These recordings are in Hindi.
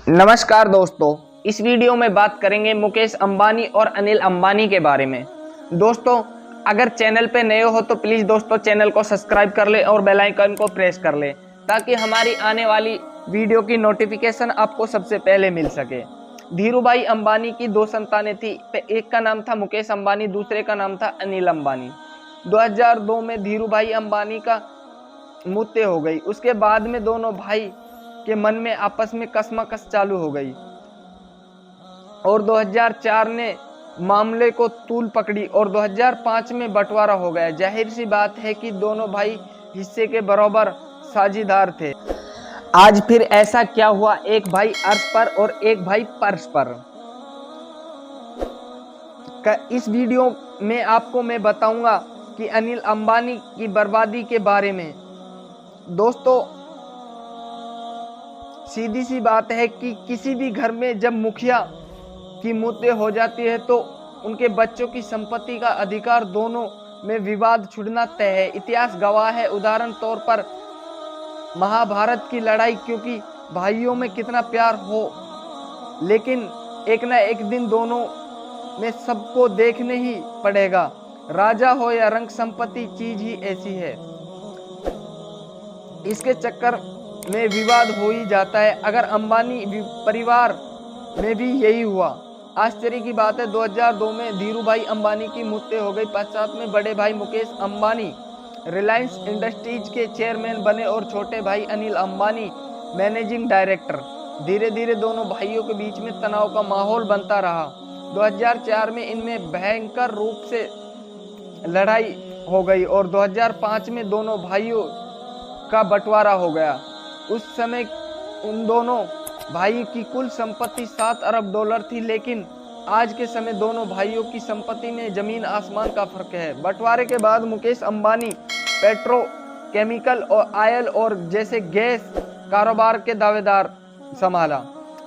नमस्कार दोस्तों, इस वीडियो में बात करेंगे मुकेश अंबानी और अनिल अंबानी के बारे में। दोस्तों, अगर चैनल पे नए हो तो प्लीज़ दोस्तों चैनल को सब्सक्राइब कर ले और बेल आइकन को प्रेस कर ले ताकि हमारी आने वाली वीडियो की नोटिफिकेशन आपको सबसे पहले मिल सके। धीरूभाई अंबानी की दो संतानें थी। एक का नाम था मुकेश अंबानी, दूसरे का नाम था अनिल अंबानी। 2002 में धीरूभाई अंबानी का मृत्यु हो गई। उसके बाद में दोनों भाई के मन में आपस में कशमकश चालू हो गई और 2004 ने मामले को तूल पकड़ी और 2005 में बंटवारा हो गया। जाहिर सी बात है कि दोनों भाई हिस्से के बराबर साझेदार थे। आज फिर ऐसा क्या हुआ, एक भाई अर्श पर और एक भाई फर्श पर। इस वीडियो में आपको मैं बताऊंगा कि अनिल अंबानी की बर्बादी के बारे में। दोस्तों, सीधी सी बात है कि किसी भी घर में जब मुखिया की मृत्यु हो जाती है तो उनके बच्चों की संपत्ति का अधिकार दोनों में विवाद छिड़ना तय है। इतिहास गवाह है। उदाहरण तौर पर महाभारत की लड़ाई, क्योंकि भाइयों में कितना प्यार हो लेकिन एक ना एक दिन दोनों में सबको देखने ही पड़ेगा। राजा हो या रंग, संपत्ति चीज ही ऐसी है, इसके चक्कर में विवाद हो ही जाता है। अगर अंबानी परिवार में भी यही हुआ। आश्चर्य की बात है, 2002 में धीरूभाई अंबानी की मृत्यु हो गई। पश्चात में बड़े भाई मुकेश अंबानी रिलायंस इंडस्ट्रीज के चेयरमैन बने और छोटे भाई अनिल अंबानी मैनेजिंग डायरेक्टर। धीरे धीरे दोनों भाइयों के बीच में तनाव का माहौल बनता रहा। 2004 में इनमें भयंकर रूप से लड़ाई हो गई और 2005 में दोनों भाइयों का बंटवारा हो गया। उस समय उन दोनों भाई की कुल संपत्ति 7 अरब डॉलर थी, लेकिन आज के समय दोनों भाइयों की संपत्ति में जमीन आसमान का फर्क है। बंटवारे के बाद मुकेश अंबानी पेट्रो केमिकल और ऑयल और जैसे गैस कारोबार के दावेदार संभाला।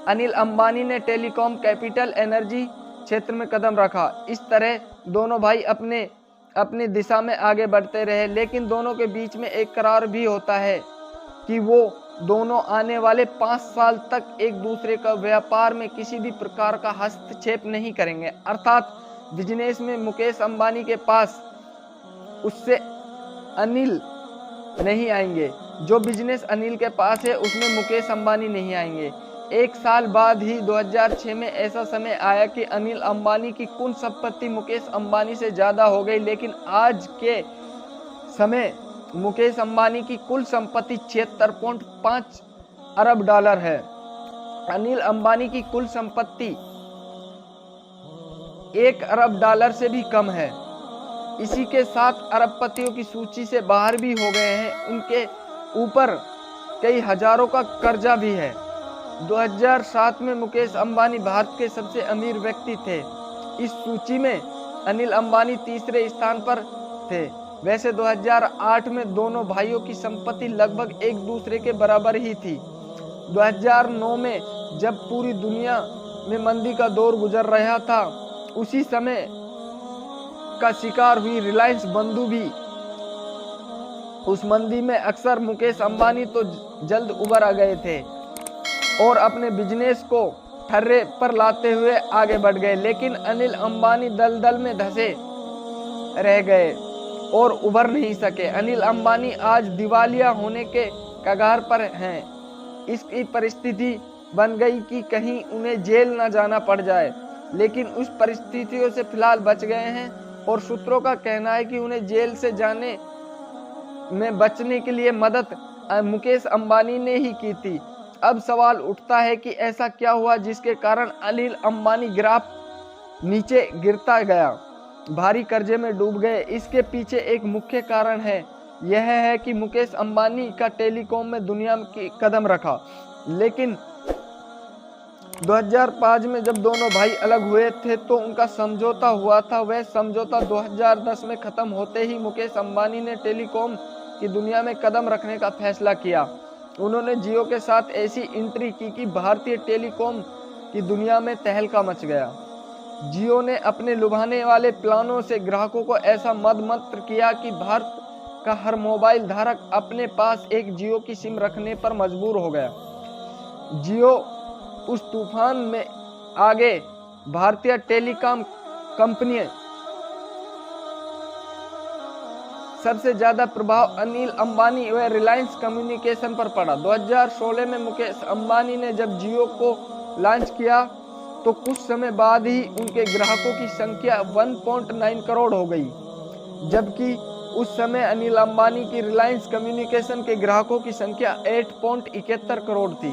अनिल अंबानी ने टेलीकॉम, कैपिटल, एनर्जी क्षेत्र में कदम रखा। इस तरह दोनों भाई अपनी दिशा में आगे बढ़ते रहे, लेकिन दोनों के बीच में एक करार भी होता है कि वो दोनों आने वाले 5 साल तक एक दूसरे का व्यापार में किसी भी प्रकार का हस्तक्षेप नहीं करेंगे। अर्थात बिजनेस में मुकेश अंबानी के पास उससे अनिल नहीं आएंगे, जो बिजनेस अनिल के पास है उसमें मुकेश अंबानी नहीं आएंगे। एक साल बाद ही 2006 में ऐसा समय आया कि अनिल अंबानी की कुल संपत्ति मुकेश अंबानी से ज्यादा हो गई, लेकिन आज के समय मुकेश अंबानी की कुल संपत्ति 76.5 अरब डॉलर है। अनिल अंबानी की कुल संपत्ति 1 अरब डॉलर से भी कम है। इसी के साथ अरबपतियों की सूची से बाहर भी हो गए हैं। उनके ऊपर कई हजारों का कर्जा भी है। 2007 में मुकेश अंबानी भारत के सबसे अमीर व्यक्ति थे। इस सूची में अनिल अंबानी तीसरे स्थान पर थे। वैसे 2008 में दोनों भाइयों की संपत्ति लगभग एक दूसरे के बराबर ही थी। 2009 में जब पूरी दुनिया में मंदी का दौर गुजर रहा था, उसी समय का शिकार हुई रिलायंस बंधु भी उस मंदी में अक्सर मुकेश अंबानी तो जल्द उबर आ गए थे और अपने बिजनेस को ठर्रे पर लाते हुए आगे बढ़ गए, लेकिन अनिल अंबानी दलदल में धंसे रह गए और उभर नहीं सके। अनिल अंबानी आज दिवालिया होने के कगार पर हैं। इसकी परिस्थिति बन गई कि कहीं उन्हें जेल न जाना पड़ जाए, लेकिन उस परिस्थितियों से फिलहाल बच गए हैं और सूत्रों का कहना है कि उन्हें जेल से जाने में बचने के लिए मदद मुकेश अंबानी ने ही की थी। अब सवाल उठता है कि ऐसा क्या हुआ जिसके कारण अनिल अंबानी ग्राफ नीचे गिरता गया, भारी कर्जे में डूब गए। इसके पीछे एक मुख्य कारण है, यह है कि मुकेश अंबानी का टेलीकॉम में दुनिया की कदम रखा, लेकिन 2005 में जब दोनों भाई अलग हुए थे तो उनका समझौता हुआ था। वह समझौता 2010 में खत्म होते ही मुकेश अंबानी ने टेलीकॉम की दुनिया में कदम रखने का फैसला किया। उन्होंने जियो के साथ ऐसी एंट्री की कि भारतीय टेलीकॉम की दुनिया में तहलका मच गया। जियो ने अपने लुभाने वाले प्लानों से ग्राहकों को ऐसा मदमंत्र किया कि भारत का हर मोबाइल धारक अपने पास एक जियो की सिम रखने पर मजबूर हो गया। जियो उस तूफान में आगे भारतीय टेलीकॉम कंपनी सबसे ज्यादा प्रभाव अनिल अंबानी व रिलायंस कम्युनिकेशन पर पड़ा। 2016 में मुकेश अंबानी ने जब जियो को लॉन्च किया तो कुछ समय बाद ही उनके ग्राहकों की संख्या 1.9 करोड़ हो गई, जबकि उस समय अनिल अंबानी की रिलायंस कम्युनिकेशन के ग्राहकों की संख्या 8.71 करोड़ थी।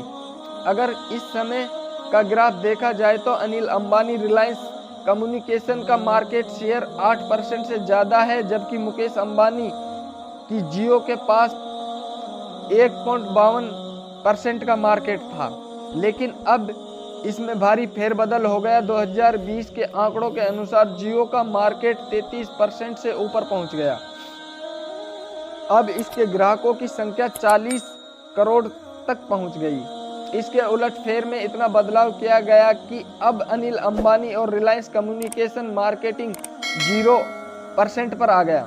अगर इस समय का ग्राफ देखा जाए तो अनिल अंबानी रिलायंस कम्युनिकेशन का मार्केट शेयर 8% से ज़्यादा है, जबकि मुकेश अंबानी की जियो के पास 1.52% का मार्केट था। लेकिन अब इसमें भारी फेरबदल हो गया। 2020 के आंकड़ों के अनुसार जियो का मार्केट 33% से ऊपर पहुंच गया। अब इसके ग्राहकों की संख्या 40 करोड़ तक पहुंच गई। इसके उलटफेर में इतना बदलाव किया गया कि अब अनिल अंबानी और रिलायंस कम्युनिकेशन मार्केटिंग 0% पर आ गया।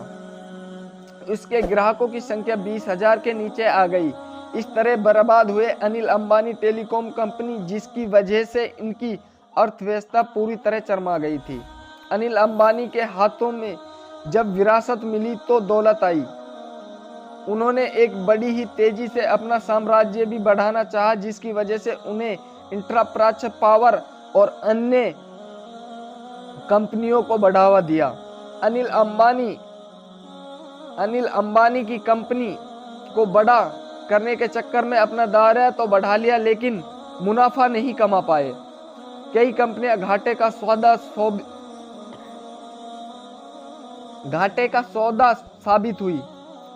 इसके ग्राहकों की संख्या 20,000 के नीचे आ गई। इस तरह बर्बाद हुए अनिल अंबानी टेलीकॉम कंपनी, जिसकी वजह से इनकी अर्थव्यवस्था पूरी तरह चरमरा गई थी। अनिल अंबानी के हाथों में जब विरासत मिली तो दौलत आई। उन्होंने एक बड़ी ही तेजी से अपना साम्राज्य भी बढ़ाना चाहा, जिसकी वजह से उन्हें इंटरप्राइज पावर और अन्य कंपनियों को बढ़ावा दिया। अनिल अंबानी की कंपनी को बड़ा करने के चक्कर में अपना दायरा तो बढ़ा लिया, लेकिन मुनाफा नहीं कमा पाए। कई कंपनियां घाटे का सौदा साबित हुई।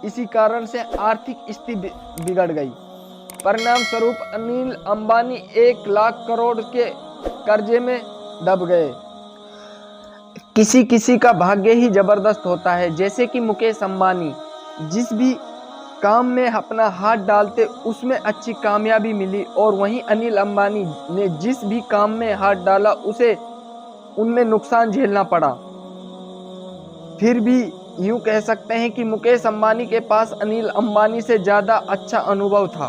इसी कारण से आर्थिक स्थिति बिगड़ गई। परिणाम स्वरूप अनिल अंबानी 1 लाख करोड़ के कर्जे में दब गए। किसी किसी का भाग्य ही जबरदस्त होता है। जैसे कि मुकेश अंबानी जिस भी काम में अपना हाथ डालते उसमें अच्छी कामयाबी मिली, और वहीं अनिल अंबानी ने जिस भी काम में हाथ डाला उसे उनमें नुकसान झेलना पड़ा। फिर भी यूं कह सकते हैं कि मुकेश अंबानी के पास अनिल अंबानी से ज़्यादा अच्छा अनुभव था।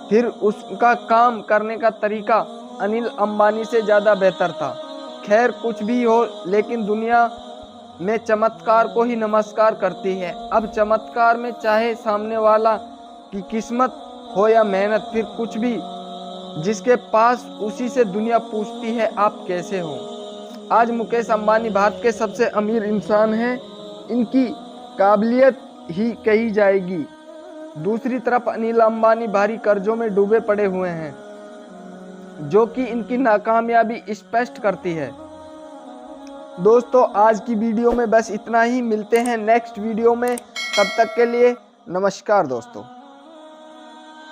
फिर उसका काम करने का तरीका अनिल अंबानी से ज़्यादा बेहतर था। खैर कुछ भी हो, लेकिन दुनिया में चमत्कार को ही नमस्कार करती है। अब चमत्कार में चाहे सामने वाला की किस्मत हो या मेहनत, फिर कुछ भी जिसके पास उसी से दुनिया पूछती है आप कैसे हो। आज मुकेश अंबानी भारत के सबसे अमीर इंसान हैं। इनकी काबिलियत ही कही जाएगी। दूसरी तरफ अनिल अंबानी भारी कर्जों में डूबे पड़े हुए हैं, जो कि इनकी नाकामयाबी स्पष्ट करती है। दोस्तों आज की वीडियो में बस इतना ही। मिलते हैं नेक्स्ट वीडियो में, तब तक के लिए नमस्कार दोस्तों।